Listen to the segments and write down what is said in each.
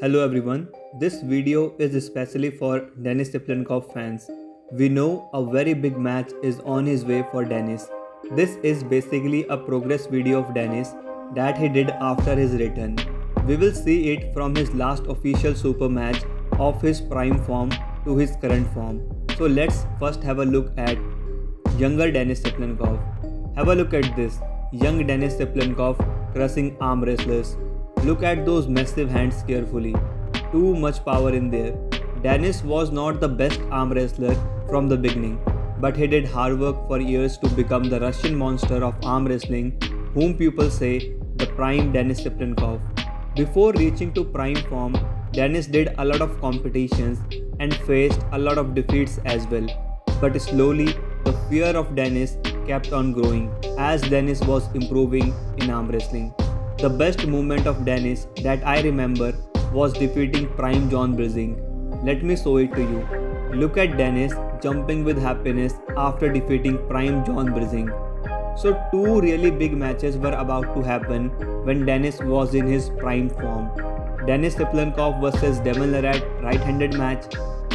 Hello everyone, this video is especially for Denis Cyplenkov fans. We know a very big match is on his way for Denis. This is basically a progress video of Denis that he did after his return. We will see it from his last official super match of his prime form to his current form. So let's first have a look at younger Denis Cyplenkov. Have a look at this, young Denis Cyplenkov crushing arm wrestlers. Look at those massive hands carefully. Too much power in there. Denis was not the best arm wrestler from the beginning, but he did hard work for years to become the Russian monster of arm wrestling, whom people say the prime Denis Cyplenkov. Before reaching to prime form, Denis did a lot of competitions and faced a lot of defeats as well. But slowly, the fear of Denis kept on growing as Denis was improving in arm wrestling. The best moment of Denis that I remember was defeating prime John Brising. Let me show it to you. Look at Denis jumping with happiness after defeating prime John Brising. So two really big matches were about to happen when Denis was in his prime form. Denis Cyplenkov vs Devon larratt right-handed match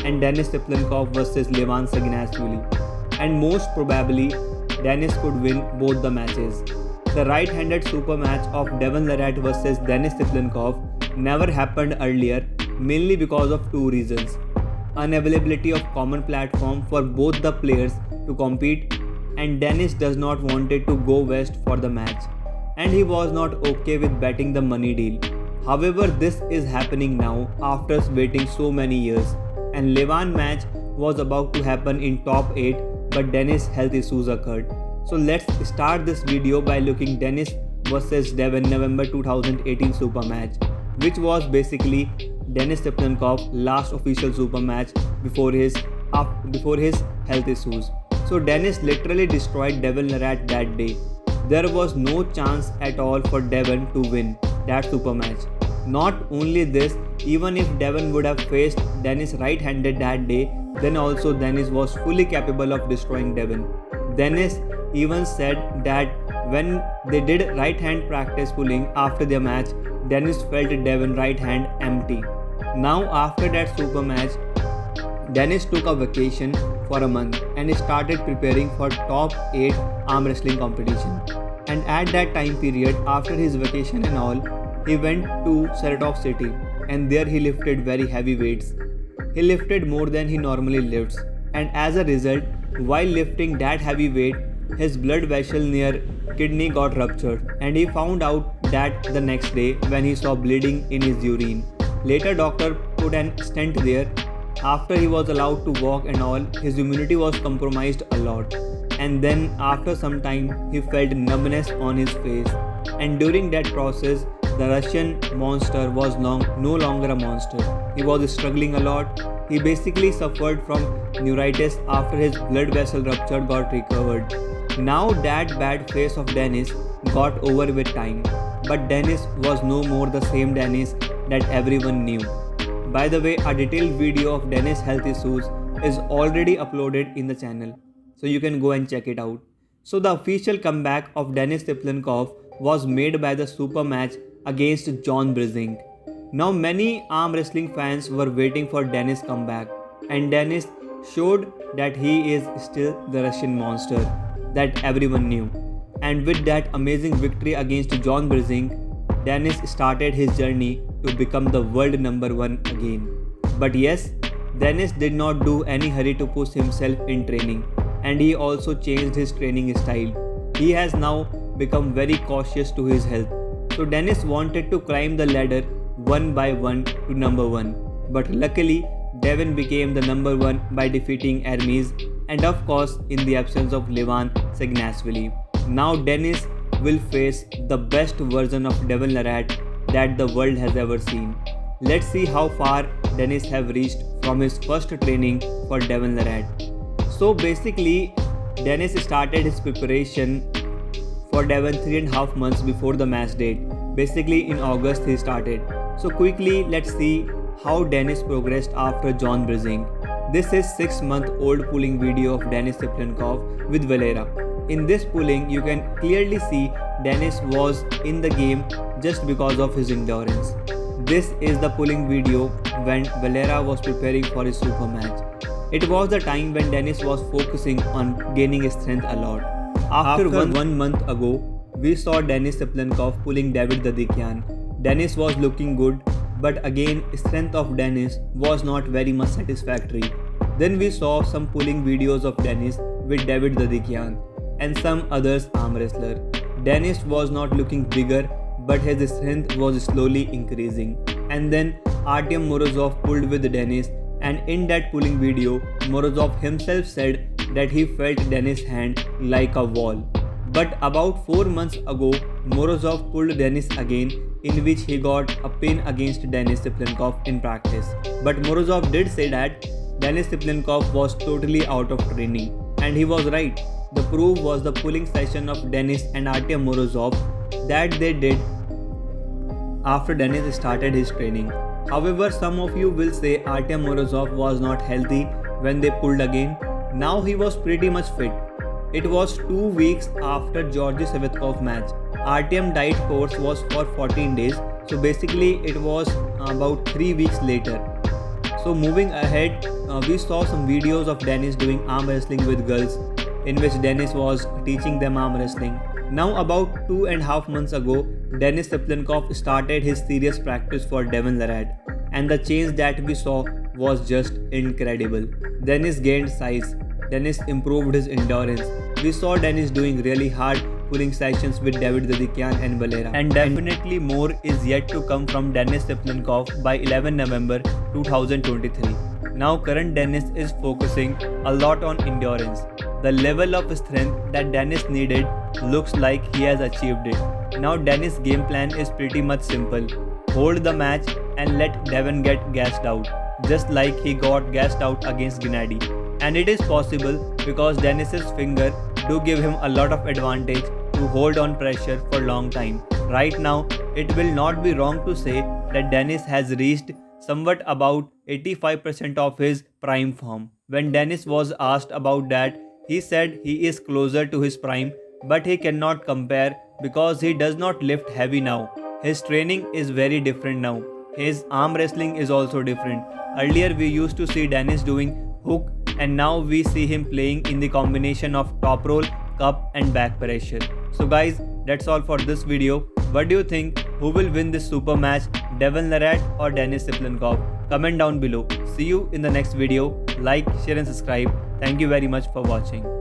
and Denis Cyplenkov vs levan saginashvili. And most probably Denis could win both the matches. The right-handed super match of Devon larratt vs Denis Cyplenkov never happened earlier, mainly because of two reasons. Unavailability of common platform for both the players to compete, and Denis does not wanted to go west for the match, and he was not okay with betting the money deal. However, this is happening now after waiting so many years, and levan match was about to happen in top 8, but Denis' health issues occurred. So let's start this video by looking Denis vs Devon November 2018 super match, which was basically Denis Cyplenkov last official super match before his health issues. So Denis literally destroyed Devon larratt that day. There was no chance at all for Devon to win that super match. Not only this, even if Devon would have faced Denis right-handed that day, then also Denis was fully capable of destroying Devon. Denis even said that when they did right hand practice pulling after their match, Denis felt Devon right hand empty. Now after that super match, Denis took a vacation for a month and started preparing for top 8 arm wrestling competition. And at that time period, after his vacation and all, he went to Saratov city and there he lifted very heavy weights. He lifted more than he normally lifts, and as a result, while lifting that heavy weight, his blood vessel near kidney got ruptured, and he found out that the next day when he saw bleeding in his urine. Later doctor put an stent there. After he was allowed to walk and all, his immunity was compromised a lot, and then after some time he felt numbness on his face, and during that process the Russian monster was no longer a monster. He was struggling a lot. He basically suffered from neuritis after his blood vessel rupture got recovered. Now that bad phase of Denis got over with time, but Denis was no more the same Denis that everyone knew. By the way, a detailed video of Denis' health issues is already uploaded in the channel, so you can go and check it out. So the official comeback of Denis Cyplenkov was made by the super match against John Brising. Now many arm wrestling fans were waiting for Denis' comeback, and Denis showed that he is still the Russian monster that everyone knew. And with that amazing victory against John Brising, Denis started his journey to become the world number 1 again. But yes, Denis did not do any hurry to push himself in training, and he also changed his training style. He has now become very cautious to his health. So Denis wanted to climb the ladder one by one to number 1. But luckily, Devon became the number 1 by defeating Hermes, and of course in the absence of levan saginashvili. Now Denis will face the best version of Devon larratt that the world has ever seen. Let's see how far Denis have reached from his first training for Devon larratt. So basically, Denis started his preparation for Devon 3.5 months before the match date. Basically in August he started. So quickly let's see how Denis progressed after John Brising. This is 6-month-old pulling video of Denis Cyplenkov with Valera. In this pulling, you can clearly see Denis was in the game just because of his endurance. This is the pulling video when Valera was preparing for his super match. It was the time when Denis was focusing on gaining strength a lot. After one month ago, we saw Denis Cyplenkov pulling David Dadikyan. Denis was looking good, but again strength of Denis was not very much satisfactory. Then we saw some pulling videos of Denis with David Dadikyan and some others arm wrestler. Denis was not looking bigger, but his strength was slowly increasing. And then Artyom Morozov pulled with Denis, and in that pulling video, Morozov himself said that he felt Denis' hand like a wall. But about 4 months ago, Morozov pulled Denis again, in which he got a pin against Denis Cyplenkov in practice. But Morozov did say that Denis Cyplenkov was totally out of training, and he was right. The proof was the pulling session of Denis and Artyom Morozov that they did after Denis started his training. However, some of you will say Artyom Morozov was not healthy when they pulled again. Now he was pretty much fit. It was 2 weeks after Georgy Savitkov match. Artyom diet course was for 14 days, so basically it was about 3 weeks later. So moving ahead, we saw some videos of Denis doing arm wrestling with girls, in which Denis was teaching them arm wrestling. Now about 2.5 months ago, Denis Cyplenkov started his serious practice for Devon larratt, and the change that we saw was just incredible. Denis gained size. Denis improved his endurance. We saw Denis doing really hard pulling sessions with David Dadikyan and Valera. And definitely more is yet to come from Denis Cyplenkov by 11 November 2023. Now current Denis is focusing a lot on endurance. The level of strength that Denis needed looks like he has achieved it. Now Denis' game plan is pretty much simple. Hold the match and let Devon get gassed out, just like he got gassed out against Gennady. And it is possible because Denis's finger do give him a lot of advantage to hold on pressure for long time. Right now, it will not be wrong to say that Denis has reached somewhat about 85% of his prime form. When Denis was asked about that, he said he is closer to his prime, but he cannot compare because he does not lift heavy now. His training is very different now. His arm wrestling is also different. Earlier we used to see Denis doing hook, and now we see him playing in the combination of top roll, cup and back pressure. So guys, that's all for this video. What do you think? Who will win this super match, Devon larratt or Denis Cyplenkov? Comment down below. See you in the next video. Like, share and subscribe. Thank you very much for watching.